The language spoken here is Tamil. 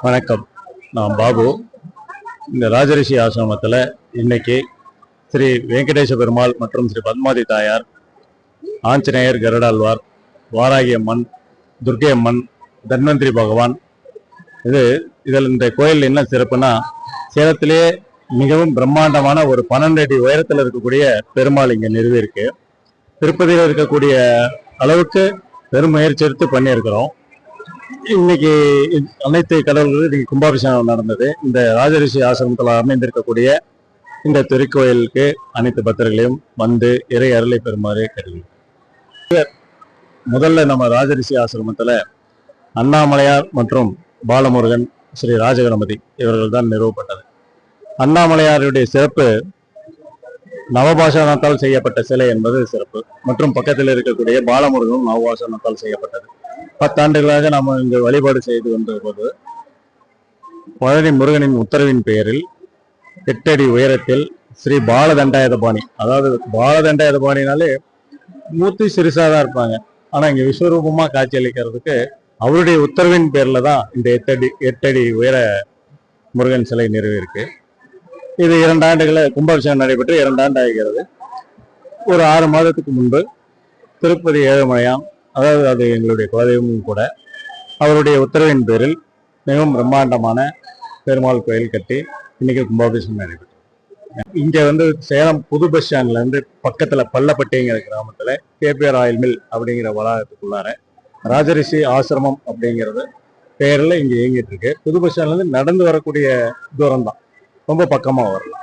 வணக்கம். நான் பாபு. இந்த ராஜரிஷி ஆசிரமத்தில் இன்னைக்கு ஸ்ரீ வெங்கடேச பெருமாள் மற்றும் ஸ்ரீ பத்மாதி தாயார், ஆஞ்சநேயர், கருடாழ்வார், வாராகி அம்மன், துர்க்கை அம்மன், தன்வந்திரி பகவான், இதில் இந்த கோயில் என்ன சிறப்புனா, சேலத்திலேயே மிகவும் பிரம்மாண்டமான ஒரு 12 அடி உயரத்தில் இருக்கக்கூடிய பெருமாள் இங்கே நிறுவி இருக்கு. திருப்பதியில் இருக்கக்கூடிய அளவுக்கு பெரும் முயற்சி எடுத்து பண்ணியிருக்கிறோம். இன்னைக்கு அனைத்து கடவுள்களும் இன்னைக்கு கும்பாபிஷேகம் நடந்தது. இந்த ராஜரிஷி ஆசிரமத்தில் அமைந்திருக்கக்கூடிய இந்த திருக்கோயிலுக்கு அனைத்து பக்தர்களையும் வந்து இறை அருளை பெறுமாறு கேட்டுக்கொள்கிறேன். முதல்ல நம்ம ராஜரிஷி ஆசிரமத்தில் அண்ணாமலையார் மற்றும் பாலமுருகன், ஸ்ரீ ராஜகணபதி இவர்கள் தான் நிறுவப்பட்டது. அண்ணாமலையாருடைய சிறப்பு நவபாஷாணத்தால் செய்யப்பட்ட சிலை என்பது சிறப்பு. மற்றும் பக்கத்தில் இருக்கக்கூடிய பாலமுருகனும் நவபாஷாணத்தால் செய்யப்பட்டது. 10 ஆண்டுகளாக நாம் இங்கு வழிபாடு செய்து வந்த போது பழனி முருகனின் உத்தரவின் பெயரில் 8 அடி உயரத்தில் ஸ்ரீ பாலதண்டாயுதபாணி, அதாவது பாலதண்டாயுதபாணினாலே மூர்த்தி சிறுசாதான் இருப்பாங்க, ஆனா இங்க விஸ்வரூபமா காட்சி அளிக்கிறதுக்கு அவருடைய உத்தரவின் பேர்ல தான் இந்த 8 அடி உயர முருகன் சிலை நிறுவியிருக்கு. இது 2 ஆண்டுகளை கும்பாபிஷேகம் நடைபெற்று 2 ஆண்டு ஆகிறது. ஒரு 6 மாதத்துக்கு முன்பு திருப்பதி ஏழுமலையான், அதாவது அது எங்களுடைய குலதெய்வமும் கூட, அவருடைய உத்தரவின் பேரில் மிகவும் பிரம்மாண்டமான பெருமாள் கோயில் கட்டி இன்னைக்கு கும்பாபிஷேகம் நடைபெற்று. இங்க சேலம் புது பஸ் ஸ்டாண்ட்ல இருந்து பக்கத்துல பள்ளப்பட்டிங்கிற கிராமத்துல கேபிஆர் ஆயில் மில் அப்படிங்கிற வளாகத்துக்குள்ளார ராஜரிஷி ஆசிரமம் அப்படிங்கிறது பேர்ல இங்க இயங்கிட்டு இருக்கு. புது பஸ் ஸ்டாண்ட்ல இருந்து நடந்து வரக்கூடிய தூரம் தான், ரொம்ப பக்கமா வரலாம்.